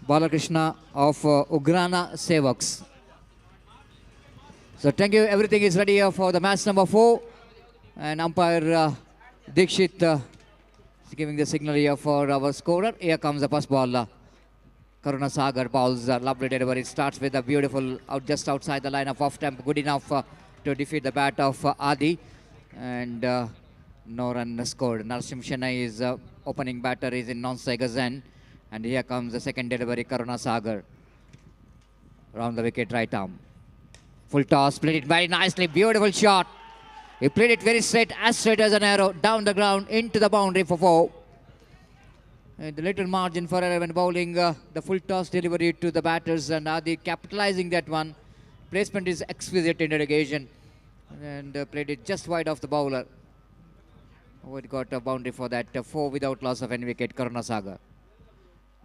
Balakrishna of Ugrana Sevaks. So thank you. Everything is ready for the match number 4. And umpire Dikshit is giving the signal here for our scorer. Here comes the first ball. Karuna Sagar bowls lovely delivery. It starts with a beautiful just outside the line of off temp. Good enough to defeat the bat of Adi. And no run scored. Narsim Chennai is opening batter is in non-Saiga's end. And here comes the second delivery. Karuna Sagar. Round the wicket right arm. Full toss. Played it very nicely. Beautiful shot. He played it very straight as an arrow. Down the ground into the boundary for 4. And the little margin for error when bowling the full toss delivery to the batters, and Adi capitalizing that one. Placement is exquisite in irrigation, and played it just wide off the bowler. Oh, it got a boundary for that. 4 without loss of any wicket. Karuna Sagar.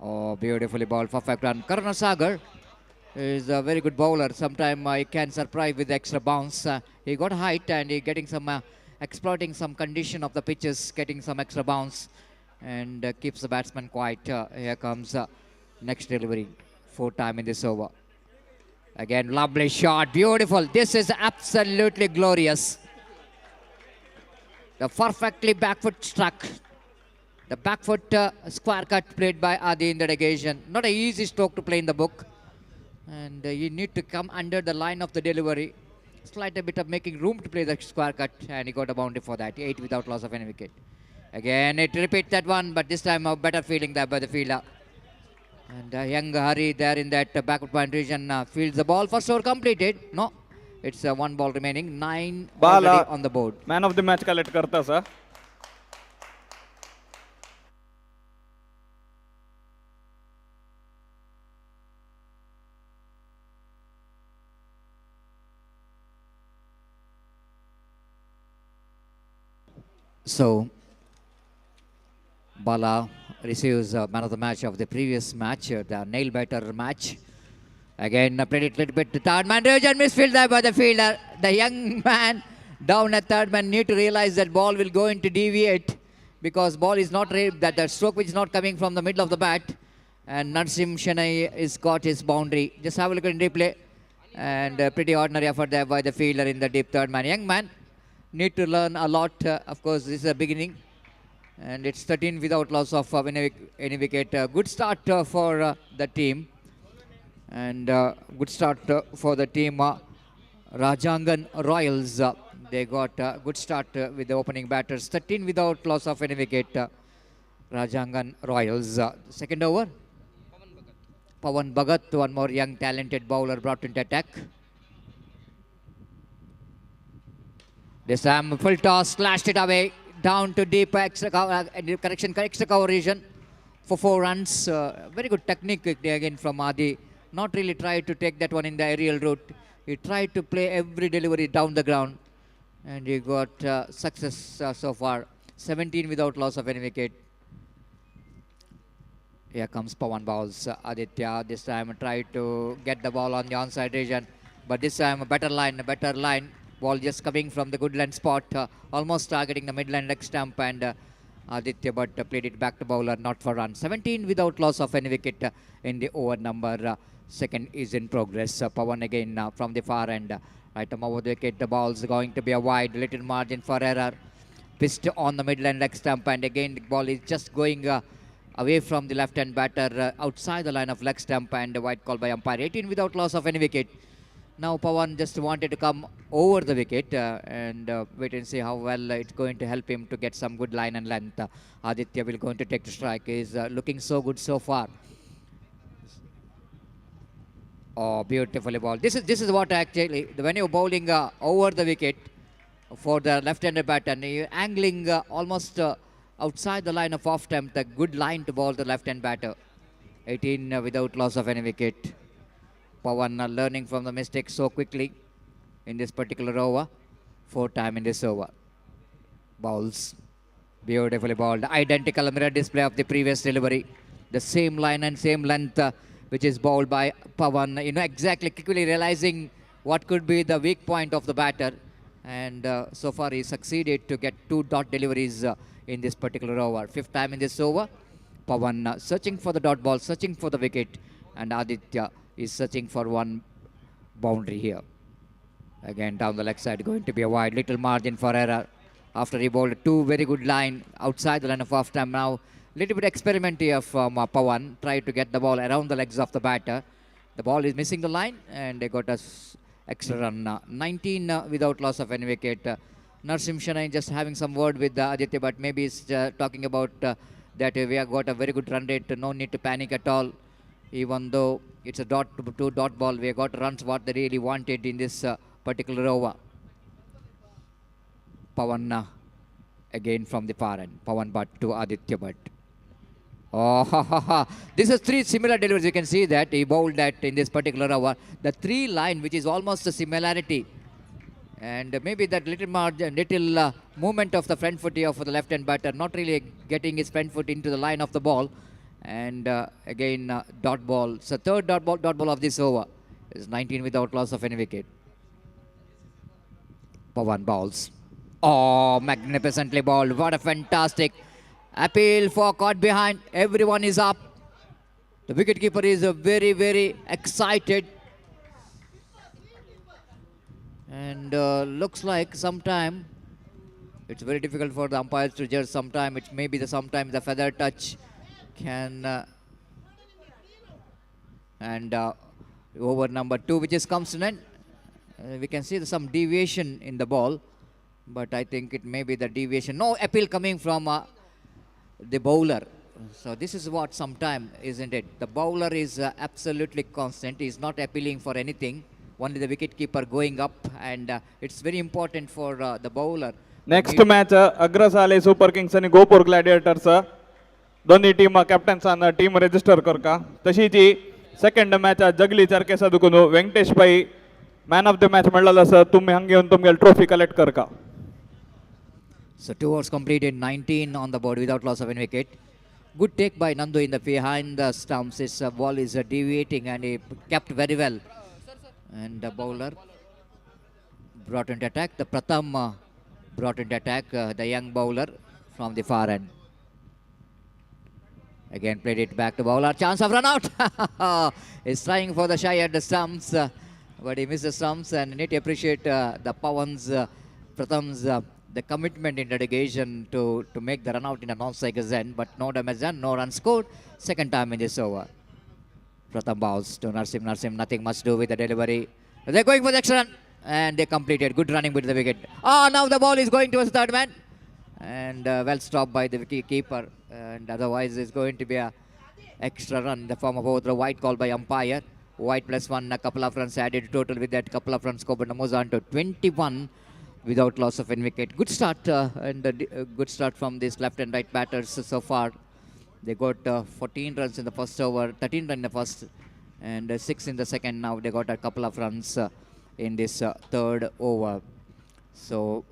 Oh, beautifully bowled. Perfect run. Karuna Sagar is a very good bowler. Sometimes he can surprise with extra bounce. He got height and he getting some exploiting some condition of the pitches, getting some extra bounce. And keeps the batsman quiet. Here comes next delivery. 4th time in this over. Again, lovely shot. Beautiful. This is absolutely glorious. The perfectly back foot struck. The back foot square cut played by Adi in the negation. Not an easy stroke to play in the book. And you need to come under the line of the delivery. Slight a bit of making room to play the square cut. And he got a boundary for that. 8 without loss of any wicket. Again, it repeats that one, but this time a better fielding there by the fielder. And young Hari there in that backward point region fields the ball. First over completed. No, it's 1 ball remaining. 9 already on the board. Man of the match collect karta sir. So Bala receives man of the match of the previous match, the nail biter match. Again, played it a little bit to third man. Region misfield there by the fielder. The young man down at third man need to realize that ball will go into deviate because ball is not that the stroke which is not coming from the middle of the bat. And Narsim Chennai is got his boundary. Just have a look at the replay. And pretty ordinary effort there by the fielder in the deep third man. Young man need to learn a lot. Of course, this is a beginning. And it's 13 without loss of any wicket. Good start for the team. And good start for the team. Rajangan Royals. They got a good start with the opening batters. 13 without loss of any wicket. Rajangan Royals. Second over. Pawan Bhagat, one more young talented bowler brought into attack. This time full toss, slashed it away. Down to deep extra cover region for 4 runs. Very good technique again from Adi. Not really tried to take that one in the aerial route. He tried to play every delivery down the ground. And he got success so far. 17 without loss of any wicket. Here comes Pawan bowls. Aditya this time tried to get the ball on the onside region. But this time a better line. Ball just coming from the good line spot, almost targeting the midline leg stump, and Aditya but played it back to bowler, not for run. 17 without loss of any wicket in the over number. Second is in progress. Pawan again from the far end. Right over the wicket, the ball's going to be a wide, little margin for error. Pitched on the midline leg stump, and again the ball is just going away from the left-hand batter, outside the line of leg stump, and a wide call by umpire. 18 without loss of any wicket. Now Pawan just wanted to come over the wicket and wait and see how well it's going to help him to get some good line and length. Aditya will going to take the strike. He's looking so good so far. Oh, beautifully bowled. This is what actually when you're bowling over the wicket for the left-handed batter and you're angling almost outside the line of off temp, the good line to bowl the left-hand batter. 18 without loss of any wicket. Pawan learning from the mistake so quickly in this particular over. 4th time in this over. Bowls. Beautifully bowled. Identical mirror display of the previous delivery. The same line and same length which is bowled by Pawan. You know, exactly quickly realizing what could be the weak point of the batter. And so far he succeeded to get 2 dot deliveries in this particular over. 5th time in this over. Pawan searching for the dot ball, searching for the wicket. and Aditya is searching for one boundary here. Again, down the leg side, going to be a wide, little margin for error. After he bowled two very good line outside the line of off time. Now, little bit experiment here from Pawan. Tried to get the ball around the legs of the batter. The ball is missing the line, and they got us extra run. 19 without loss of any wicket. Narsim Shanai just having some word with Aditya, but maybe he's talking about that we have got a very good run rate. No need to panic at all. Even though it's a two dot ball, we have got runs what they really wanted in this particular over. Pawan again from the far end. Pawan Bhatt to Aditya Bhatt. Oh, ha, ha, ha. This is three similar deliveries. You can see that he bowled that in this particular over. The three line, which is almost a similarity. And maybe that little margin, little movement of the front foot here for the left-hand batter, not really getting his front foot into the line of the ball. And again, dot ball. So third dot ball of this over is 19 without loss of any wicket. Pawan bowls. Oh, magnificently bowled. What a fantastic appeal for caught behind. Everyone is up. The wicketkeeper is very, very excited. And looks like sometime it's very difficult for the umpires to judge. Sometime it may be sometimes the feather touch can and over number 2, which is comes in. We can see some deviation in the ball, but I think it may be the deviation. No appeal coming from the bowler. So this is what sometime, isn't it? The bowler is absolutely constant. He is not appealing for anything. Only the wicketkeeper going up, and it's very important for the bowler. Next match Agrashali Super Kings आणि Gopur Gladiators दोन्ही team कॅप्टन्सान team register करका तशी जी second match जगली चरके सदकुन वेंकटेश भाई मॅन ऑफ द मॅच म्हणलेलं सर तुम्ही हंगे येऊन तुमगे ट्रॉफी कलेक्ट करका. So 2 overs completed, 19 on the board without loss of any wicket. Good take by Nandu in the behind the stumps. His ball is deviating and he kept very well. And the bowler brought into attack. The Pratham brought into attack the young bowler from the far end. Again played it back to bowler. Chance of run out. He's trying for the shy at the stumps, but he missed the stumps. And need to appreciate the Pawan's, Pratham's the commitment in dedication to make the run out in a non-strike end, but no damage done, no run scored. Second time in this over. Pratham bowls to Narsim. Narsim, nothing much to do with the delivery. They're going for the extra run, and they completed. Good running with the wicket. Ah, now the ball is going towards the third man, and well stopped by the wicket-keeper. And otherwise, it's going to be a extra run in the form of overthrow. White call by umpire. White +1, a couple of runs added total with that couple of runs scored. But moves on to 21 without loss of any wicket. Good start and a good start from these left and right batters so far. They got 14 runs in the first over, 13 runs in the first, and 6 in the second. Now they got a couple of runs in this third over. So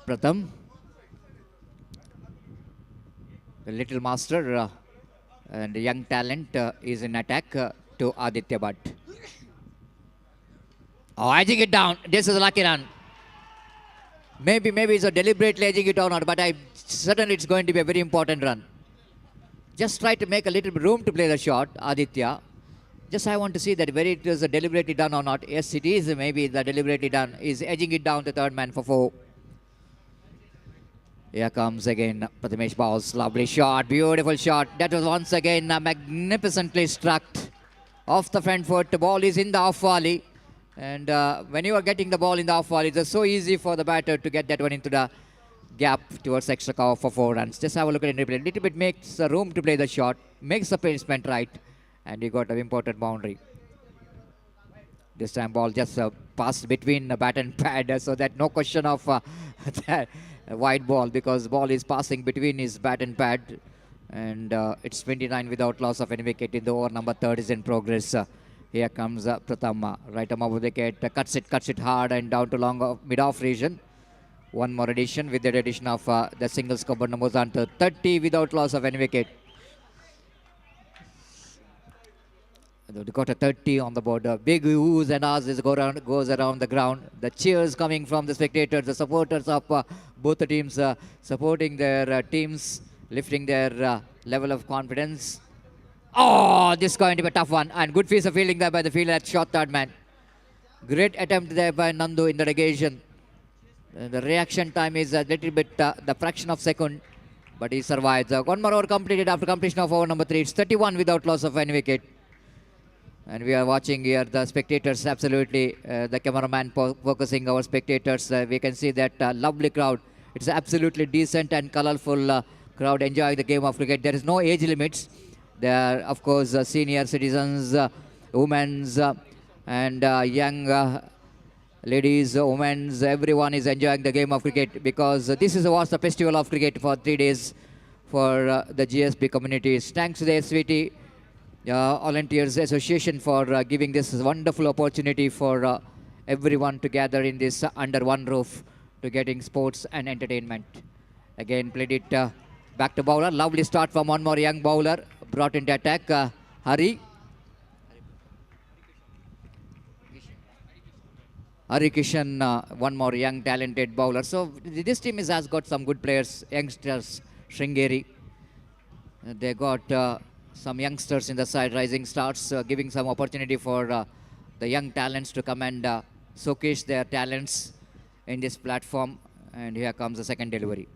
Pratham, the little master and young talent is in attack to Aditya Bhatt. Oh, edging it down. This is a lucky run. Maybe it's a deliberately edging it down, but certainly it's going to be a very important run. Just try to make a little room to play the shot, Aditya. Just I want to see that whether it is deliberately done or not. Yes, it is maybe the deliberately done. Is edging it down to third man for 4. Here comes again Prathamesh bowls. Lovely shot, beautiful shot. That was once again magnificently struck off the front foot. The ball is in the off volley. And when you are getting the ball in the off volley, it's so easy for the batter to get that one into the gap towards extra cover for 4 runs. Just have a look at it. A little bit makes room to play the shot, makes the placement right, and you got an important boundary. This time ball just passed between the bat and pad, so that no question of that wide ball, because ball is passing between his bat and pad. And it's 29 without loss of any wicket in the over. Number 3 is in progress. Here comes Pratham, right arm of the wicket, cuts it hard and down to long mid-off region. One more addition with the addition of the single scorer moves on to 30 without loss of any wicket. They got a 30 on the board. Big oohs and ahs goes around the ground. The cheers coming from the spectators, the supporters of both the teams supporting their teams, lifting their level of confidence. Oh, this is going to be a tough one. And good piece of fielding there by the fielder at short third man. Great attempt there by Nandu in the negation. The reaction time is a little bit the fraction of second, but he survives. One more over completed after completion of over number 3. It's 31 without loss of any wicket. And we are watching here the spectators absolutely, the cameraman focusing our spectators. We can see that lovely crowd. It's absolutely decent and colorful crowd enjoying the game of cricket. There is no age limits. There are, of course, senior citizens, women's, and young ladies, women's. Everyone is enjoying the game of cricket because this was the festival of cricket for 3 days for the GSB communities. Thanks to the SVT Volunteers Association for giving this wonderful opportunity for everyone to gather in this under one roof to getting sports and entertainment. Again, played it back to bowler. Lovely start from one more young bowler. Brought into attack, Hari Kishan, one more young talented bowler. So this team has got some good players, youngsters, Sringeri. They got some youngsters in the side, rising stars, giving some opportunity for the young talents to come and showcase their talents in this platform. And here comes the second delivery.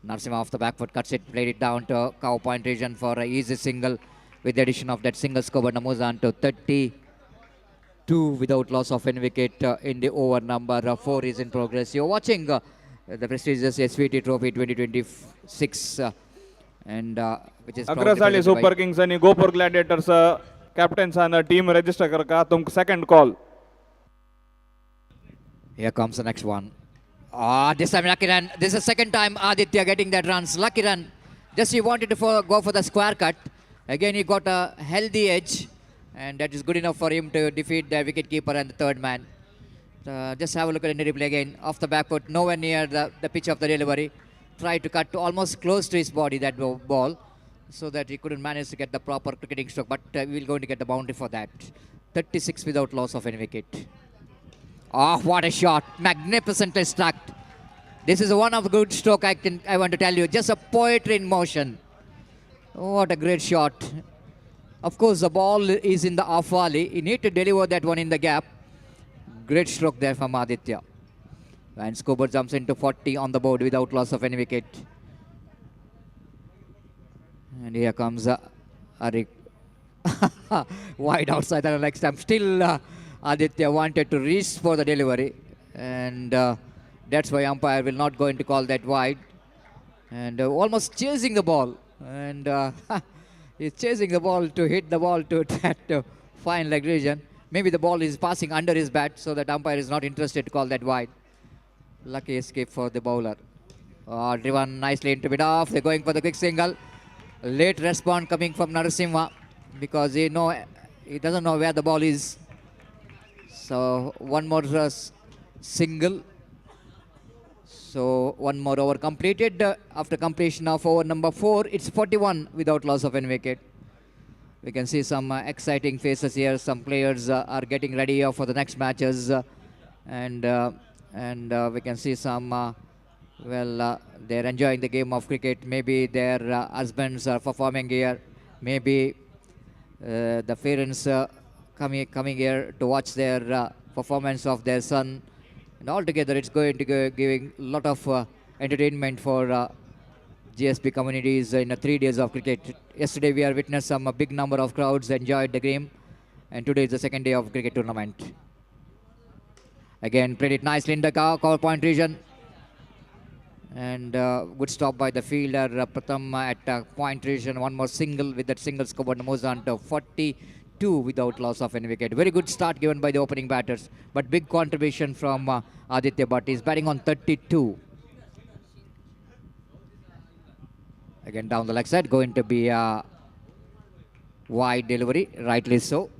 Narasimha off the back foot, cuts it, played it down to cow point region for an easy single with the addition of that single score. But moves on to 32 without loss of any wicket in the over number 4 is in progress. You're watching the prestigious SVT Trophy 2026 and which is Agrasali Super Kings and Gopur Gladiators captains and team register karka tumk second call. Here comes the next one. This time lucky run. This is the second time Aditya getting that runs. Lucky run. Just he wanted to go for the square cut. Again, he got a healthy edge, and that is good enough for him to defeat the wicket keeper and the third man. Just have a look at the replay again. Off the back foot, nowhere near the pitch of the delivery. Tried to cut to almost close to his body that ball, so that he couldn't manage to get the proper cricketing stroke. But we will going to get the boundary for that. 36 without loss of any wicket. Oh, what a shot. Magnificently struck. This is one of the good stroke I want to tell you. Just a poetry in motion. What a great shot. Of course, the ball is in the off volley. You need to deliver that one in the gap. Great stroke there from Aditya. And Scober jumps into 40 on the board without loss of any wicket. And here comes Arik. Wide outside the leg stump. Still Aditya wanted to reach for the delivery, and that's why umpire will not going to call that wide. And almost chasing the ball, and he's chasing the ball to hit the ball to that fine leg region. Maybe the ball is passing under his bat, so that umpire is not interested to call that wide. Lucky escape for the bowler. Driven nicely into mid-off. They're going for the quick single. Late response coming from Narasimha because he doesn't know where the ball is. So one more single. So one more over completed. After completion of over number 4, it's 41 without loss of any wicket. We can see some exciting faces here. Some players are getting ready for the next matches, and we can see some. They're enjoying the game of cricket. Maybe their husbands are performing here. Maybe the parents coming here to watch their performance of their son. And altogether, it's going to go giving a lot of entertainment for GSB communities in 3 days of cricket. Yesterday, we have witnessed some big number of crowds enjoyed the game. And today is the second day of cricket tournament. Again, played it nicely in the cover point region. And good stop by the fielder Pratham at point region. One more single with that single score, but moves on to 42 without loss of any wicket. Very good start given by the opening batters, but big contribution from Aditya Bhatt. He's batting on 32. Again down the leg side, going to be a wide delivery, rightly so.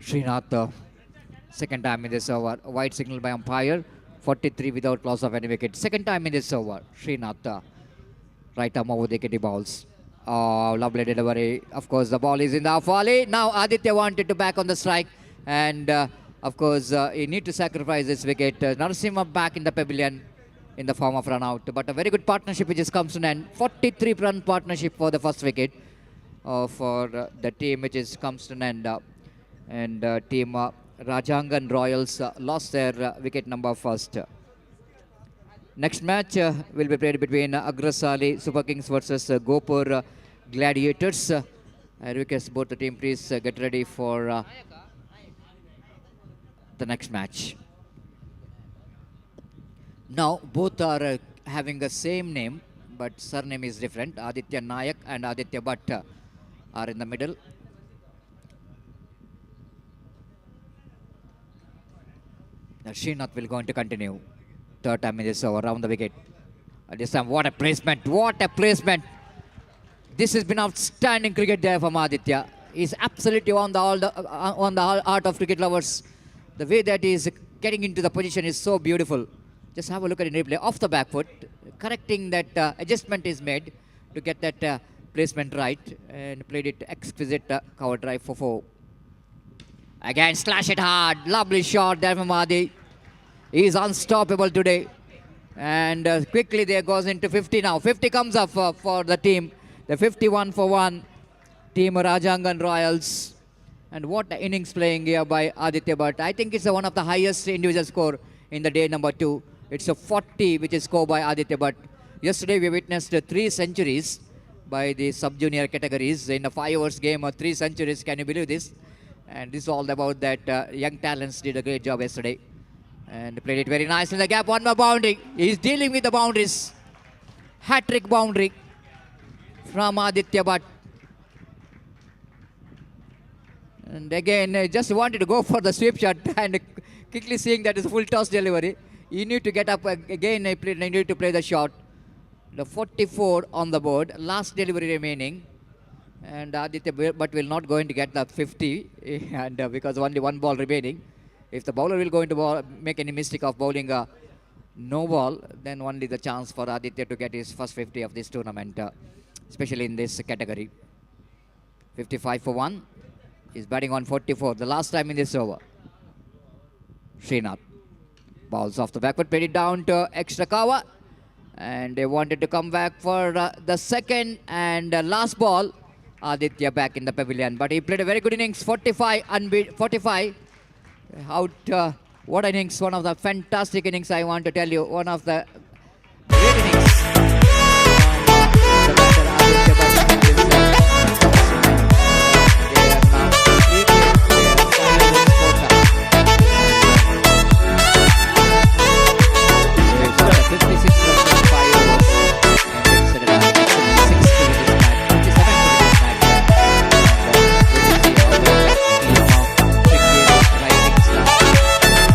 Srinath, second time in this over, wide signal by umpire, 43 without loss of any wicket. Second time in this over, Srinath, right arm over the wicket balls. Oh, lovely delivery. Of course, the ball is in the off volley. Now Aditya wanted to back on the strike, and Of course, he need to sacrifice this wicket. Narasimha back in the pavilion in the form of run out. But a very good partnership which has comes to an end. 43 run partnership for the first wicket for the team which is comes to an end. And team Rajangan Royals lost their wicket number first. Next match will be played between Agrasali Super Kings versus Gopur Gladiators. I request both the team please get ready for the next match. Now both are having the same name, but surname is different. Aditya Nayak and Aditya Bhatt are in the middle. Now Srinath will going to continue. Third time in this over, around the wicket. This time, what a placement! What a placement! This has been outstanding cricket there from Aditya. He's absolutely on the art of cricket lovers. The way that he is getting into the position is so beautiful. Just have a look at it in replay. Off the back foot, correcting that adjustment is made to get that placement right and played it exquisite cover drive for 4. Again, slash it hard. Lovely shot there from Adi. He is unstoppable today. And quickly there goes into 50 now. 50 comes up for the team. The 51 for 1. Team Rajangan Royals. And what an innings playing here by Aditya Bhatt. I think it's one of the highest individual score in the day number 2. It's a 40 which is scored by Aditya Bhatt. Yesterday we witnessed 3 centuries by the sub-junior categories. In a 5 overs game of 3 centuries, can you believe this? And this is all about that young talents did a great job yesterday. And played it very nice in the gap. One more boundary. He's dealing with the boundaries. Hat-trick boundary from Aditya Bhatt. And again, just wanted to go for the sweep shot and quickly seeing that is a full toss delivery. You need to get up again. I need to play the shot. The 44 on the board. Last delivery remaining. And Aditya Bhatt will not going to get the 50 and because only one ball remaining. If the bowler will going to make any mistake of bowling a no ball, then only the chance for Aditya to get his first 50 of this tournament, especially in this category. 55 for 1. He's batting on 44, the last time in this over. Srinath. Balls off the backward, played it down to extra cover. And they wanted to come back for the second and last ball. Aditya back in the pavilion, but he played a very good innings. 45 out. What innings! One of the fantastic innings. I want to tell you, one of the great innings. The batter Aditya Bhatt in this, they are now 3 games. They are 5 overs, 4 runs. They got a 56 runs in 5 overs, and they set it up 56 to win this match, 57 to win this match. We will see how the team of Shakir rising star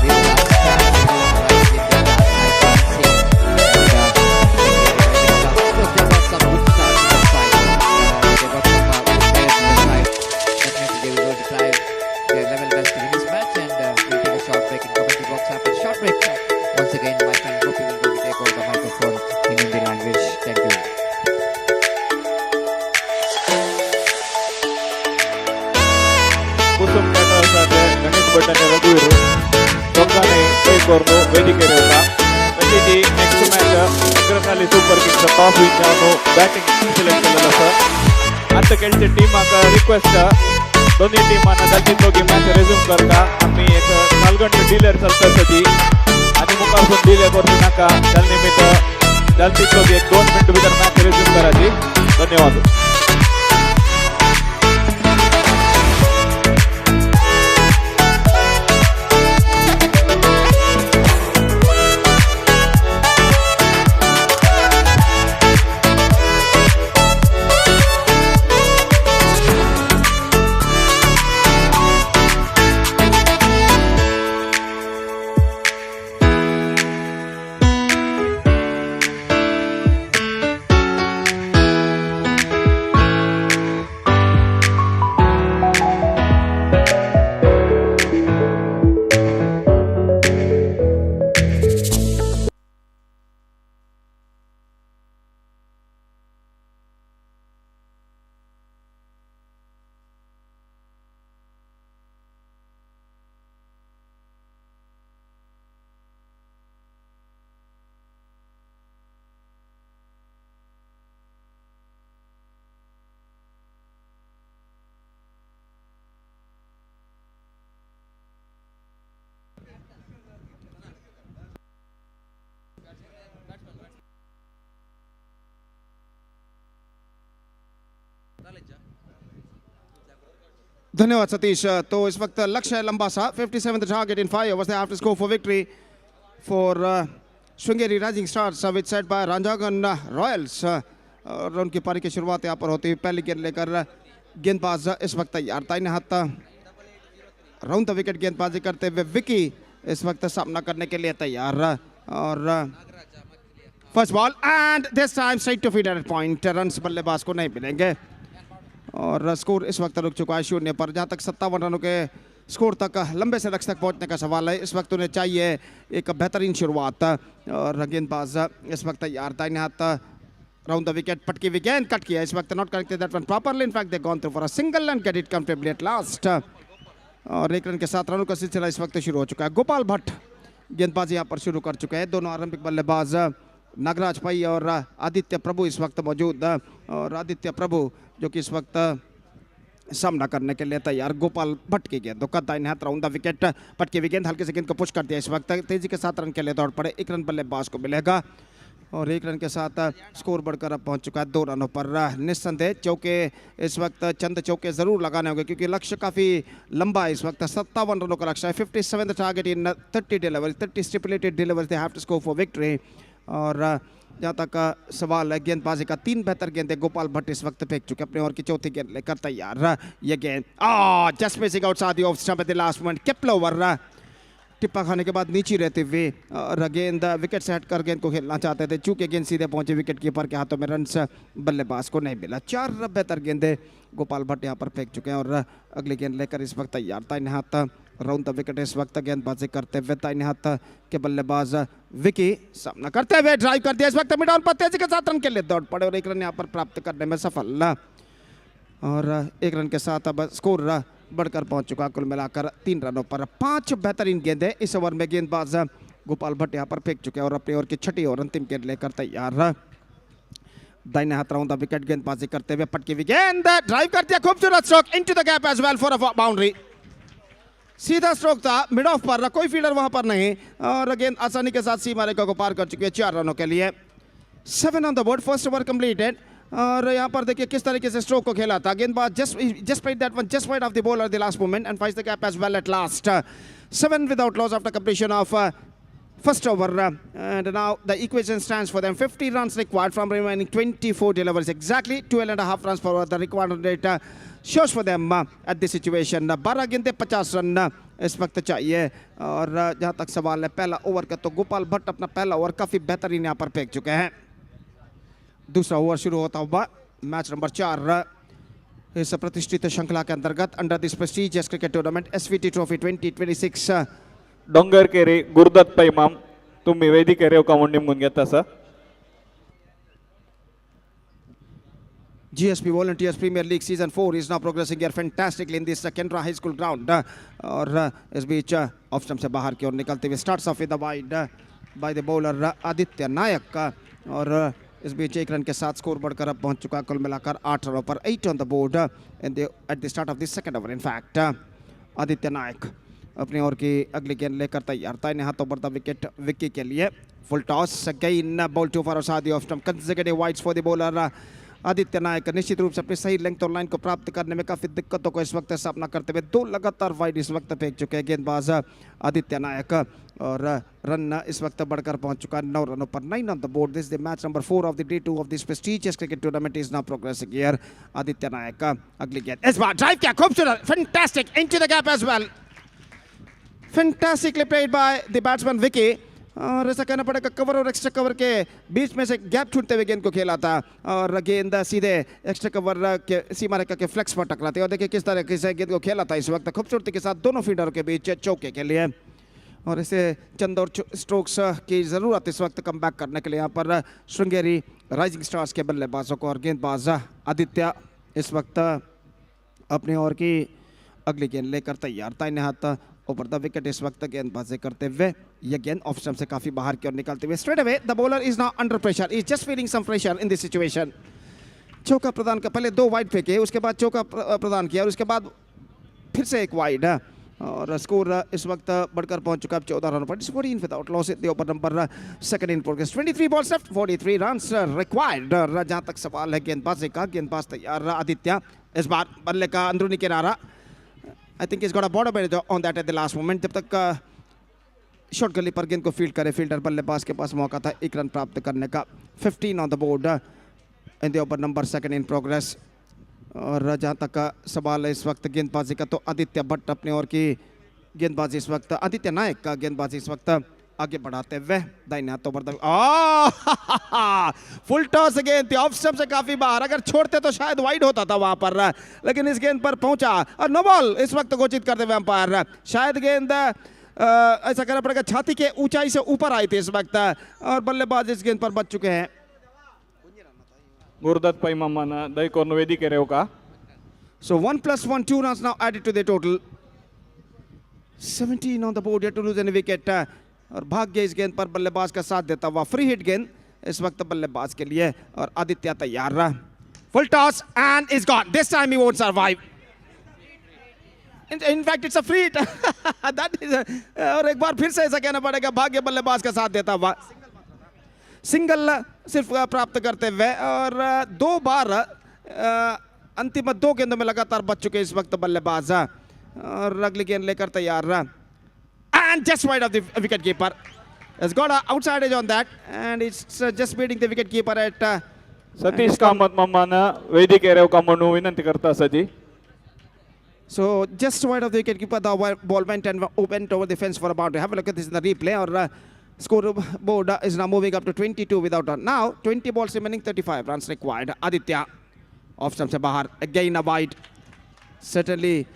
will last start right in the last night. And rising star. Of course, they got some good starts in the side. They got some good players in the side. Definitely, they will go to try their level best to win this match. And we'll take a short break in commentary box after the short break. Once again, my friend Gopi will go to take over the microphone in Hindi language. Thank you. Kusum कैटर સાથે ગણેશ ભટ્ટ અને રઘુવીર ચોક્કાને કઈ કોરનો ವೇದಿಕೆಯಲ್ಲಿ હતા પછી next match Agrashali Super Kings toss ವಿನ್ನಾನು batting selection ಅಲ್ಲ sir ಅಂತ ಕೇಳ್ತೆ ಟೀಮ್ ಆಕ ರಿಕ್ವೆಸ್ಟ್ दोन्ही टीमांना जल्दी दोघी मॅच रेझ्यूम करता आम्ही एक नालगंड डीलर चालतासाठी आणि मुखारसून डिले करू नका त्या निमित्त जल्दी दोघी 1-2 मिनिट भीतर मॅच रेझ्यूम करायची धन्यवाद धन्यवाद सतीश। तो इस वक्त लक्ष्य है लंबा सा 57 target in 5 overs. They have to score for victory for Sringeri Rising Stars with set by Ranjagan Royals. और उनकी पारी की शुरुआत यहाँ पर होती हुई पहली गेंद लेकर गेंदबाज इस वक्त तैयार। दाहिने हाथ राउंड द विकेट गेंदबाजी करते हुए विकी इस वक्त सामना करने के लिए तैयार। और first ball and this time straight to fielder point. Runs बल्लेबाज को नहीं मिलेंगे और स्कोर इस वक्त रुक चुका है 0 पर। जहां तक 57 रनों के स्कोर तक लंबे से लक्ष्य तक पहुंचने का सवाल है, इस वक्त उन्हें चाहिए एक बेहतरीन शुरुआत। और गेंदबाज इस वक्त तैयार। दाहिने हाथ राउंड द विकेट पटकी हुई गेंद कट किया। इस वक्त not connected that one properly. In fact they gone through for a single and get it comfortably at last. और 1 रन के 7 रनों का सिलसिला इस वक्त शुरू हो चुका है। गोपाल भट्ट गेंदबाजी यहाँ पर शुरू कर चुके हैं। दोनों आरंभिक बल्लेबाज नागराज पई और आदित्य प्रभु इस वक्त मौजूद। और आदित्य प्रभु जो कि इस वक्त सामना करने के लिए तैयार। गोपाल भट्ट की गेंद का दाहिने हाथ राउंड द विकेट पटकी हुई गेंद हल्के से गेंद को पुश कर दिया। इस वक्त तेजी के 7 रन के लिए दौड़ पड़े। 1 रन बल्लेबाज को मिलेगा और 1 रन के साथ स्कोर बढ़कर अब पहुंच चुका है 2 रनों पर। निस्संदेह चौके इस वक्त चंद चौके जरूर लगाने होंगे क्योंकि लक्ष्य काफी लंबा है। इस वक्त 57 रनों का लक्ष्य है। 57 target in 30 delivery 30 stipulated delivery they have to score for victory. और जहाँ तक सवाल है गेंदबाजी का 3 बेहतर गेंदें गोपाल भट्ट इस वक्त फेंक चुके अपने ओवर की चौथी गेंद लेकर तैयार। ये गेंद just missing outside the off stump at the last moment. केपल ओवर टिप्पा खाने के बाद नीचे रहते हुए और गेंद विकेट से हटकर गेंद को खेलना चाहते थे। चूंकि गेंद सीधे पहुंचे विकेट कीपर के हाथों में, रन्स बल्लेबाज को नहीं मिला। 4 बेहतर गेंदें गोपाल भट्ट यहाँ पर फेंक चुके हैं और अगली गेंद लेकर इस वक्त तैयार। दाहिने हाथ राउंड द विकेट इस वक्त गेंदबाजी करते हुए दाहिने हाथ के बल्लेबाज विकी सामना करते हुए ड्राइव कर दिया। इस वक्त मिड ऑन पर तेजी के 7 रन के लिए दौड़ पड़े और 1 रन यहाँ पर प्राप्त करने में सफल। और 1 रन के साथ अब स्कोर बढ़कर पहुंच चुका कुल मिलाकर 3 रनों पर। 5 बेहतरीन गेंदें इस ओवर में गेंदबाज गोपाल भट्ट यहाँ पर फेंक चुके हैं और अपने ओवर की छठी और अंतिम गेंद लेकर तैयार। दाहिने हाथ राउंड द विकेट गेंदबाजी करते हुए पटकी हुई गेंद ड्राइव कर दिया। खूबसूरत stroke into the gap as well for a boundary. सीधा स्ट्रोक था मिड ऑफ पर, कोई फील्डर वहां पर नहीं और गेंद आसानी के साथ सीमा रेखा को पार कर चुकी है 4 रनों के लिए। 7 on the board. First over completed. और यहाँ पर देखिए किस तरीके से स्ट्रोक को खेला था गेंदबाज। just played that one just wide of the bowler the last moment and finds the gap as well at last. 7 without loss after completion of first over. And now the equation stands for them. 50 runs required from remaining 24 deliveries. Exactly 12.5 runs for the required rate shows for them at this situation. 12 गेंदे 50 run इस वक्त चाहिए। और जहाँ तक सवाल है पहला ओवर का, तो गोपाल भट्ट अपना पहला ओवर काफी बेहतरीन यहाँ पर फेंक चुके हैं। दूसरा ओवर शुरू होता हुआ मैच नंबर 4 इस प्रतिष्ठित श्रृंखला के अंतर्गत under this prestigious cricket tournament SVT trophy 2026 Dongarkeri Gurudatt पैमाम तुम्ही वेदिकेरे का निमून घेता sir. GSP Volunteers Premier League Season 4 is now progressing here fantastically in this Kendra High School ground. और इस बीच ऑफ स्टंप से बाहर की ओर निकलते हुए starts off with the wide by the bowler Aditya Nayak. और इस बीच 1 रन के साथ स्कोर बढ़कर अब पहुंच चुका कुल मिलाकर 8 रनों पर। 8 on the board at the start of the second over. In fact Aditya Nayak अपनी ओर की अगली गेंद लेकर तैयार। दाहिने हाथों पर द विकेट विक्की के लिए। Full toss again ball too far outside off stump. Consecutive wides for the bowler Aditya Nayak. निश्चित रूप से अपनी सही लेंथ और लाइन को प्राप्त करने में काफी दिक्कतों को इस वक्त सामना करते हुए 2 लगातार वाइड इस वक्त फेंक चुके हैं गेंदबाज आदित्य नायक। और रन इस वक्त बढ़कर पहुंच चुका है 9 रनों पर। 9 on the board. This the match number 4 of the day 2 of this prestigious cricket tournament is now progressing here. Aditya Nayak अगली गेंद इस बार ड्राइव किया खूबसूरत fantastic into the gap as well. Fantastically played by the batsman Vicky. और ऐसा कहना पड़ेगा कवर और एक्स्ट्रा कवर के बीच में से गैप छूटते हुए गेंद को खेला था और गेंद सीधे एक्स्ट्रा कवर के सीमा रेखा के फ्लेक्स पर टकराती और देखिए किस तरीके से गेंद को खेला था इस वक्त खूबसूरती के साथ दोनों फील्डरों के बीच चौके के लिए। और इसे चंद और स्ट्रोक्स की ज़रूरत इस वक्त कम बैक करने के लिए यहाँ पर श्रृंगेरी राइजिंग स्टार्स के बल्लेबाजों को। और गेंदबाज आदित्य इस वक्त अपनी ओर की अगली गेंद लेकर तैयार। दाहिने हाथ ऊपर द विकेट इस वक्त गेंदबाजी करते हुए यह गेंद ऑफ स्टंप से काफी बाहर की ओर निकलते हुए straight away the bowler is now under pressure, is just feeling some pressure in this situation. चौका प्रदान का पहले 2 वाइड फेंके, उसके बाद चौका प्रदान किया और उसके बाद फिर से एक वाइड और स्कोर इस वक्त बढ़कर पहुंच चुका है 14 रनों पर। 14 without loss in the over number second in progress. 23 balls left, 43 runs required. जहां तक सवाल है गेंदबाजी का, गेंदबाज तैयार आदित्य। इस बार बल्ले का अंदरूनी किनारा, I think is got a border manage on that at the last moment. जब तक शॉर्ट गली पर गेंद को फील्ड करे फील्डर, बल्लेबाज के पास मौका था एक रन प्राप्त करने का। 15 on the board in the over number second in progress. और जहां तक सवाल है इस वक्त गेंदबाजी का, तो आदित्य भट्ट अपने ओर की गेंदबाजी इस वक्त, आदित्य नायक का गेंदबाजी इस वक्त आगे बढ़ाते हुए दाहिने हाथों पर फुल टॉस गेंद थी, ऑफ स्टंप से काफी बाहर। अगर छोड़ते तो शायद वाइड होता था वहां पर, लेकिन इस गेंद पर पहुंचा और नो बॉल इस वक्त घोषित करते हुए अंपायर। शायद गेंद ऐसा करना पड़ेगा, छाती के ऊंचाई से ऊपर आई थी इस वक्त, और बल्लेबाज इस गेंद पर बच चुके हैं। गुरुदत्त पै Mammen दयकोरनु वेदिके रेवका। So 1 + 1, 2 runs now added to the total. 17 on the board, yet to lose any wicket. और भाग्य इस गेंद पर बल्लेबाज का साथ देता हुआ। फ्री हिट गेंद इस वक्त बल्लेबाज के लिए, और आदित्य तैयार रहा। Full toss and is gone, this time he won't survive. In fact, it's a free hit. That is और एक बार फिर से ऐसा कहना पड़ेगा, भाग्य बल्लेबाज का साथ देता हुआ। सिंगल सिर्फ प्राप्त करते हुए, और 2 बार अंतिम 2 गेंदों में लगातार बच चुके इस वक्त बल्लेबाज, और अगली गेंद लेकर तैयार रहा। And just wide of the wicket keeper, has got a outside edge on that, and it's just beating the wicket keeper at Satish Kamat मम्मन वेदिके रेवका म्हणून विनंती करता सजी. So just wide of the wicket keeper, the ball went and went over the fence for a boundary. Have a look at this in the replay. Or scoreboard is now moving up to 22 without run. Now 20 balls remaining, 35 runs required. Aditya off stump se bahar, again a wide. Certainly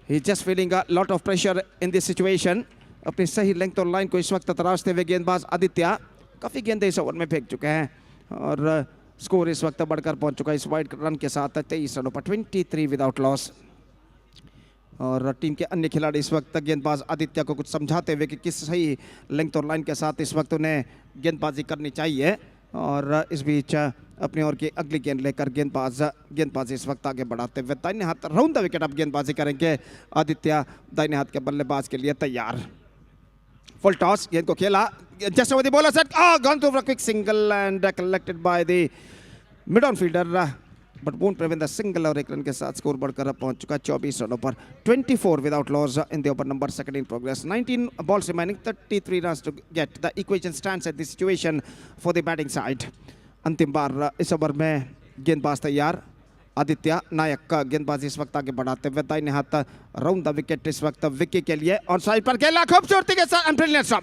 he's just feeling a lot of pressure in this situation. अपनी सही length और line को इस वक्त तराशते हुए गेंदबाज आदित्य काफी गेंदें इस ओवर में फेंक चुके हैं, और स्कोर इस वक्त बढ़कर पहुंच चुका है इस वाइड रन के साथ 23 रनों पर, 23 विदाउट लॉस. और टीम के अन्य खिलाड़ी इस वक्त गेंदबाज आदित्य को कुछ समझाते हुए कि किस सही लेंथ और लाइन के साथ इस वक्त उन्हें गेंदबाजी करनी चाहिए. और इस बीच अपनी ओर की अगली गेंद लेकर गेंदबाज इस वक्त आगे बढ़ाते हुए दाहिने हाथ राउंड द विकेट अब गेंदबाजी करेंगे आदित्य. दाहिने हाथ के बल्लेबाज के लिए तैयार. Full toss, गेंद को खेला, just over the bowler set, gone through for a quick single and collected by the mid-on fielder, but won't prevent the single. और एक रन के साथ स्कोर बढ़कर पहुंच चुका 24 रनों पर, 24 without loss in the over number second in progress. 19 balls remaining, 33 runs to get. The equation stands at the situation for the batting side. अंतिम बार इस ओवर में गेंदबाज तैयार. आदित्य नायक का गेंदबाजी इस वक्त आगे बढ़ाते हुए दाहिने हाथ राउंड द विकेट इस वक्त विकी के लिए, और साइड पर खेला खूबसूरती के साथ,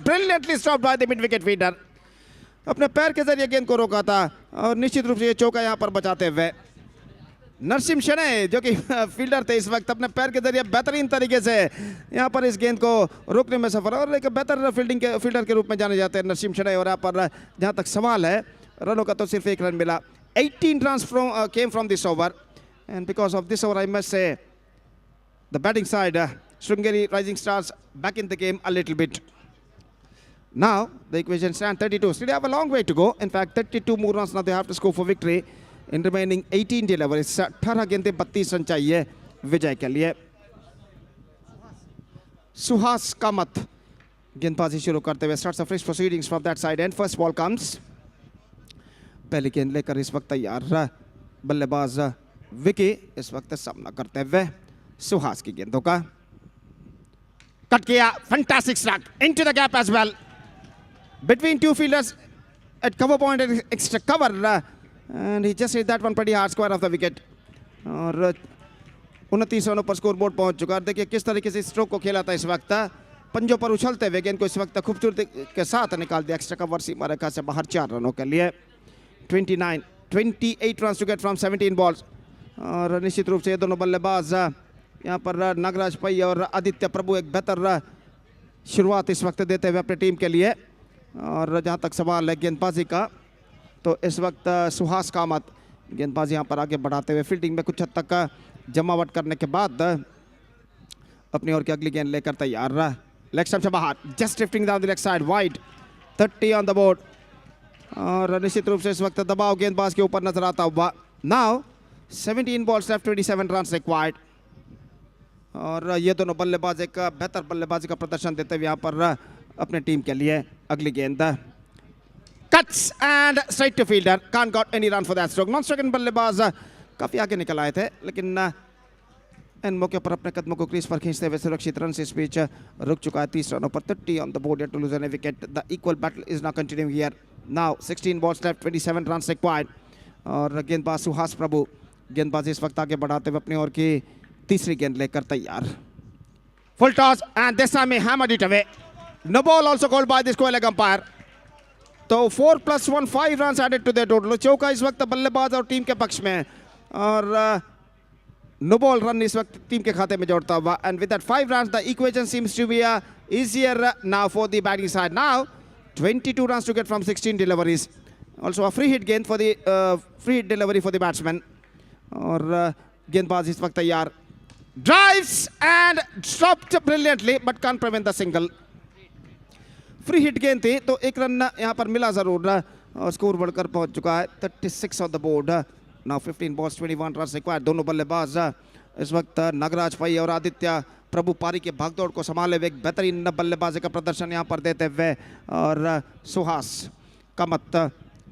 brilliantly stopped by the mid wicket fielder. अपने पैर के जरिए गेंद को रोका था, और निश्चित रूप से ये चौका यहां पर बचाते हुए नरसिम शनय जो कि फील्डर थे इस वक्त अपने पैर के जरिए बेहतरीन तरीके से यहां पर इस गेंद को रोकने में सफल, और एक बेहतर फील्डर के रूप में जाने जाते हैं नरसिम शनय. और यहाँ पर जहां तक सवाल है रनों का, तो सिर्फ एक रन मिला. 18 runs came from this over, and because of this over, I must say, the batting side, Sringeri Rising Stars, back in the game a little bit. Now the equation stands 32. Still have a long way to go. In fact, 32 more runs now they have to score for victory. In remaining 18 deliveries, 18 गेंदें 32 run चाहिए विजय के लिए. सुहास कामत गेंदबाजी शुरू करते हुए starts the fresh proceedings from that side, and first ball comes. पहली गेंद लेकर इस वक्त तैयार बल्लेबाज विकी इस वक्त सामना करते हुए सुहास की गेंदों का. कट किया, fantastic strike into the gap as well between two fielders at cover point and extra cover, and he just hit that one pretty hard, square of the wicket. और 29 रनों पर स्कोर बोर्ड पहुंच चुका है. देखिए किस तरीके से स्ट्रोक को खेला था इस वक्त, पंजों पर उछलते हुए गेंद को इस वक्त खूबसूरती के साथ निकाल दिया एक्स्ट्रा कवर सीमा रेखा से बाहर 4 रनों के लिए. 28 runs to get from 17 balls. और निश्चित रूप से ये दोनों बल्लेबाज यहाँ पर नागराज पै और आदित्य प्रभु एक बेहतर शुरुआत इस वक्त देते हुए अपनी टीम के लिए. और जहाँ तक सवाल है गेंदबाजी का, तो इस वक्त सुहास कामत गेंदबाजी यहाँ पर आगे बढ़ाते हुए फील्डिंग में कुछ हद तक जमावट करने के बाद अपनी ओर की अगली गेंद लेकर तैयार रहा. लेग स्टंप से बाहर, just drifting down the leg side, wide, 30 on the board. और निश्चित रूप से इस वक्त दबाव गेंदबाज के ऊपर नजर आता हुआ. Now 17 balls left, 27 runs required. और ये दोनों बल्लेबाज एक बेहतर बल्लेबाजी का प्रदर्शन देते हुए यहाँ पर अपने टीम के लिए अगली गेंद cuts and straight to fielder, can't got any run for that stroke. Non-striking बल्लेबाज काफी आगे निकल आए थे, लेकिन इन मौके पर अपने कदमों को क्रीज पर खींचते हुए सुरक्षित रन से इस बीच रुक चुका है 30 रनों पर. 30 on the board, yet to lose any wicket. The equal battle is now continuing here. Now 16 balls left, 27 runs required. और गेंदबाज सुहास प्रभु गेंदबाजी इस वक्त आगे बढ़ाते हुए अपनी ओर की तीसरी गेंद लेकर तैयार. Full toss and this time he hammered it away. No ball also called by the square leg umpire. तो 4 + 1 5 runs added to their total. चौका इस वक्त बल्लेबाज और टीम के पक्ष में और नो बॉल रन इस वक्त टीम के खाते में जोड़ता हुआ. And with that 5 runs the equation seems to be easier now for the batting side. Now 22 runs to get from 16 deliveries. Also a free hit gain for the free hit delivery for the batsman. और गेंदबाज इस वक्त तैयार. Drives and stopped brilliantly but can't prevent the single. Free hit गेंद थी तो एक run यहाँ पर मिला जरूर और स्कोर बढ़कर पहुंच चुका है 36 on the board. Now 15 balls 21 run required. दोनों बल्लेबाज इस वक्त नागराज पई और आदित्य प्रभु पारी के भागदौड़ को संभाले हुए एक बेहतरीन बल्लेबाजी का प्रदर्शन यहाँ पर देते हुए और सुहास कामत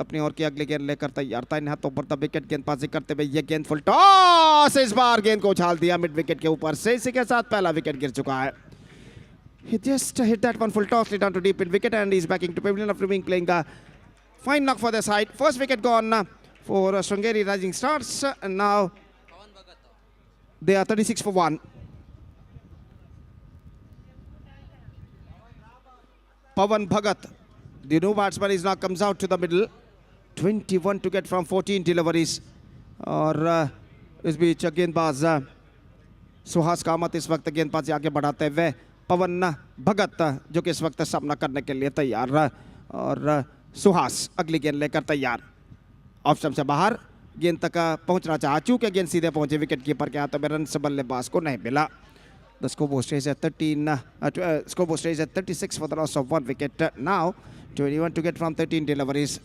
अपनी ओर की अगली गेंद लेकर तैयार था. इन हाथों पर तब विकेट गेंदबाजी करते हुए ये गेंद फुल टॉस इस बार गेंद को उछाल दिया मिड विकेट के ऊपर से. इसी के साथ पहला विकेट गिर चुका है. He just hit that one full toss down to deep in wicket and he's backing to pavilion after being playing a fine knock for their side. First wicket gone for Sringeri Rising Stars and now they are 36 for 1. Pawan Bhagat, the new batsman, is now comes out to the middle. 21 to get from 14 deliveries. और इस बीच गेंदबाज सुहास कामत इस वक्त गेंदबाजी आगे बढ़ाते हुए पवन भगत जो कि इस वक्त सामना करने के लिए तैयार और सुहास अगली गेंद लेकर तैयार. ऑफ स्टंप से बाहर गेंद तक पहुंचना चाहा, चूंकि गेंद सीधे पहुंचे विकेट कीपर के हाथों में रन से बल्लेबाज को नहीं मिला. The scoreboard stays at 36 for the loss of 1 wicket. Now 21 to get from 13 deliveries.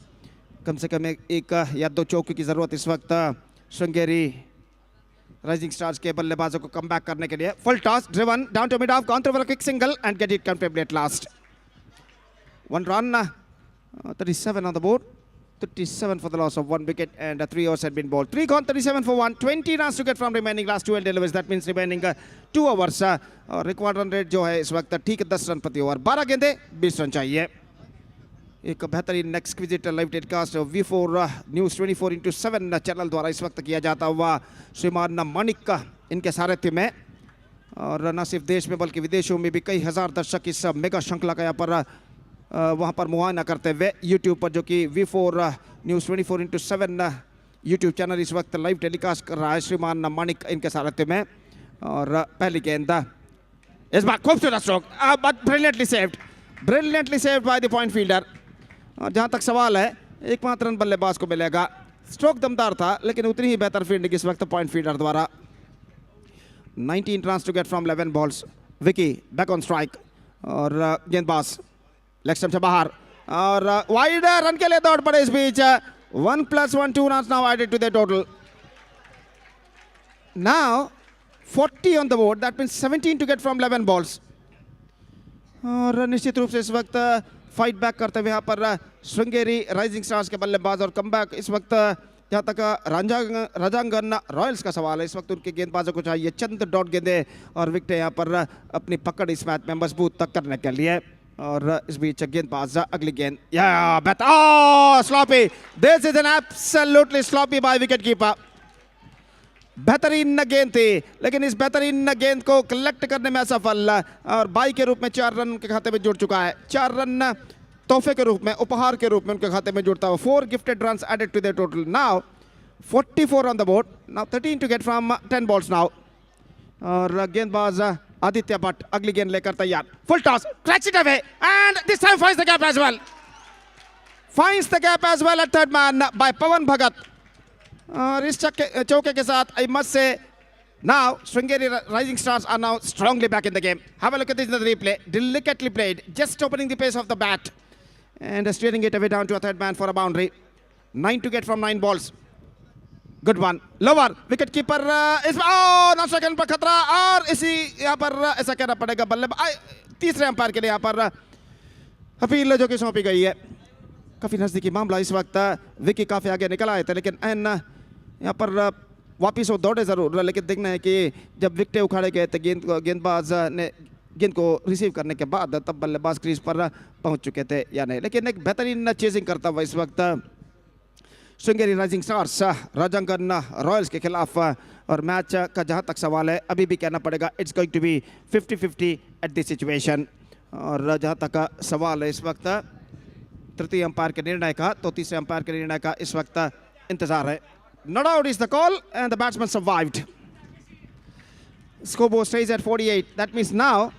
कम से कम एक या दो चौके की जरूरत इस वक्त श्रृंगेरी राइजिंग स्टार्स के बल्लेबाजों को कम बैक करने के लिए. Full toss driven down to mid off, gone through for a quick single and get it comfortably at last. 1 run, 37 on the board, 37 for the loss of 1 wicket and 3 overs had been bowled. 3 gone, 37 for 1, 20 runs to get from remaining last 12 deliveries. That means remaining 2 overs. और record run rate जो है इस वक्त ठीक 10 run प्रति over. 12 गेंदे 20 run चाहिए. एक बेहतरीन exquisite live telecast V4 news 24/7 channel द्वारा इस वक्त किया जाता हुआ श्रीमान मानिक इनके सारथ्य में. और न सिर्फ देश में बल्कि विदेशों में भी कई हजार दर्शक इस मेगा श्रृंखला का यहाँ पर वहाँ पर मुआयना करते हुए यूट्यूब पर, जो कि V4 न्यूज़ 24/7 यूट्यूब चैनल इस वक्त लाइव टेलीकास्ट कर रहा है श्रीमान मानिक इनके सारथ्य में. और पहली गेंद इस बार खूबसूरत stroke but brilliantly saved by the point fielder. और जहाँ तक सवाल है एकमात्र रन बल्लेबाज को मिलेगा. स्ट्रोक दमदार था लेकिन उतनी ही बेहतर फील्डिंग इस वक्त पॉइंट फील्डर द्वारा. 19 runs to get from 11 balls. Vicky back on strike और गेंदबाज लेग स्टंप से बाहर और वाइड रन के लिए दौड़ पड़े. इस बीच 1 + 1 2 runs now added to their total. Now 40 on the board, that means 17 to get from 11 balls. और निश्चित रूप से इस वक्त फाइट बैक करते हुए यहाँ पर श्रृंगेरी राइजिंग स्टार्स के बल्लेबाज. और कम बैक इस वक्त जहाँ तक राजांगन रॉयल्स का सवाल है, इस वक्त उनके गेंदबाजों को चाहिए चंद डॉट गेंदे और विकेटें यहाँ पर अपनी पकड़ इस मैच में मजबूत तक करने के लिए. और इस बीच गेंदबाज अगली गेंद sloppy. This is an absolutely sloppy by wicketkeeper. बेहतरीन गेंद थी लेकिन इस बेहतरीन गेंद को कलेक्ट करने में असफल. और बाई के रूप में 4 रन उनके खाते में जुड़ चुका है. 4 रन तोहफे के रूप में, उपहार के रूप में उनके खाते में जुड़ता हुआ. 4 gifted runs added to their total. Now 44 on the board. Now 13 to get from 10 balls now. और गेंदबाज आदित्य भट्ट अगली गेंद लेकर तैयार. Full toss cracks it away and this time finds the gap as well. Finds the gap as well at third man by Pawan Bhagat. और इस चौके के साथ I must say now Sringeri Rising Stars are now strongly back in the game. Have a look at this in the replay. Delicately played, just opening the pace of the bat and steering it away down to a third man for a boundary. 9 to get from 9 balls. Good one lower wicket keeper इस now second पर खतरा और इसी यहाँ पर ऐसा कहना पड़ेगा बल्लेबाज तीसरे अंपायर के लिए यहाँ पर अपील जो कि सौंपी गई है। काफी नजदीकी मामला इस वक्त विकी काफी आगे निकल आए थे लेकिन एन यहाँ पर वापिस वो दौड़े जरूर लेकिन देखना है कि जब विकेट उखाड़े गए थे गेंदबाज ने गेंद को रिसीव करने के बाद तब बल्लेबाज क्रीज पर पहुंच चुके थे या नहीं। लेकिन एक बेहतरीन चेजिंग करता हुआ इस वक्त श्रृंगेरी राइजिंग स्टार्स राजांगन रॉयल्स के खिलाफ और मैच का जहां तक सवाल है अभी भी कहना पड़ेगा it's going to be 50-50 at this situation. और जहां तक सवाल है इस वक्त तृतीय अंपायर के निर्णय का तो तीसरे अंपायर के निर्णय का इस वक्त इंतजार है। Not out is the call and the batsman survived. Scoreboard stays at 48. That means now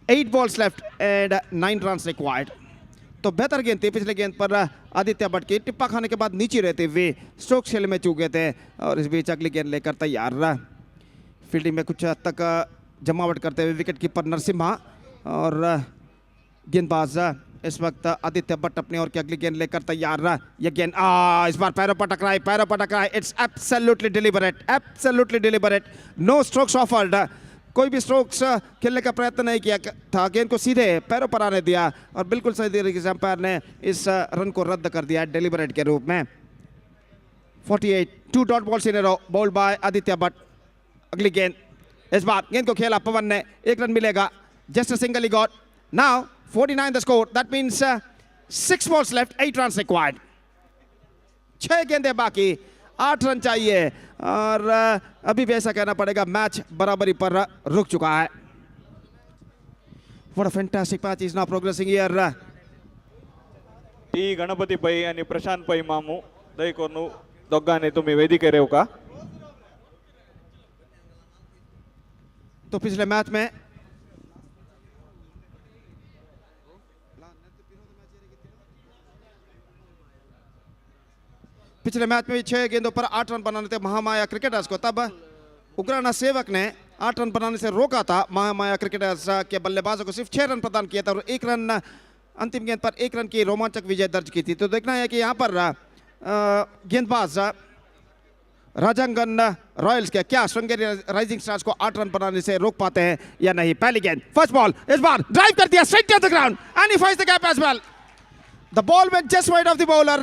8 balls left and 9 runs required. तो बेहतर गेंद थी पिछले गेंद पर आदित्य भट्ट की टिप्पा खाने के बाद नीचे रहते हुए स्ट्रोक खेल में चूक गए थे और इस बीच अगली गेंद लेकर तैयार रहा। फील्डिंग में कुछ हद तक जमावट करते हुए विकेट कीपर नरसिम्हा और गेंदबाज इस वक्त आदित्य भट्ट अपनी ओर की अगली गेंद लेकर तैयार रहा। यह गेंद इस बार पैरों पर टकराई it's absolutely deliberate no strokes offered. कोई भी स्ट्रोक्स खेलने का प्रयत्न नहीं किया था गेंद को सीधे पैरों पर आने दिया और बिल्कुल सही तरीके से अंपायर ने इस रन को रद्द कर दिया डिलिबरेट के रूप में। 48 2 dot balls in a row bowled by Aditya Bhatt. अगली गेंद इस बार गेंद को खेला पवन ने 1 रन मिलेगा just a single he got. Now 49 the score. That means 6 balls left, 8 runs required. 6 गेंदें बाकी 8 रन चाहिए और अभी भी ऐसा कहना पड़ेगा मैच बराबरी पर रुक चुका है। What a fantastic match is now progressing here. T Ganpati पै आणि प्रशांत पै मामू दयकोरनु दोघांनी तुम्ही वेदिकेर येऊ का? तो पिछले मैच में भी 6 गेंदों पर 8 रन बनाने थे महामाया क्रिकेटर्स को। तब उग्राना सेवक ने 8 रन बनाने से रोका था महामाया क्रिकेटर्स के बल्लेबाजों को सिर्फ 6 रन प्रदान किया था और 1 रन अंतिम गेंद पर 1 रन की रोमांचक विजय दर्ज की थी। तो देखना है कि यहाँ पर गेंदबाज राजांगन रॉयल्स के क्या श्रृंगेरी राइजिंग स्टार्स को 8 रन बनाने से रोक पाते हैं या नहीं। पहली गेंद फर्स्ट बॉल इस बार ड्राइव कर दिया straight to the ground and he finds the gap as well. The ball went just wide of the bowler.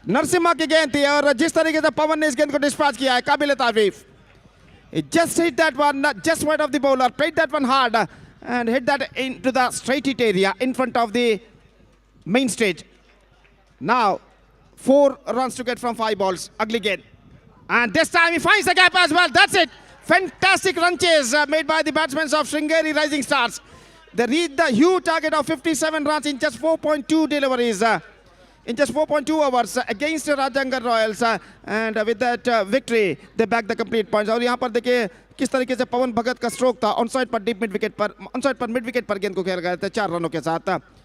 Narasimha की गेंद थी और जिस तरीके से पवन ने इस गेंद को डिस्पैच किया है काबिल तारीफ। It just hit that one just wide of the bowler, played that one hard and hit that into the straight hit area in front of the main stage. Now 4 runs to get from 5 balls. Ugly गेंद and this time he finds the gap as well. That's it. Fantastic run chase made by the batsmen of Shringeri Rising Stars. They reached the huge target of 57 runs in just 4.2 deliveries, in just 4.2 hours against Rajangan Royals. And with that victory, they bagged the complete points. और यहाँ पर देखिए किस तरीके से पवन भगत का stroke था on side पर डीप मिड विकेट पर, ऑन साइड पर मिड विकेट पर गेंद को खेल गए थे 4 रनों के साथ।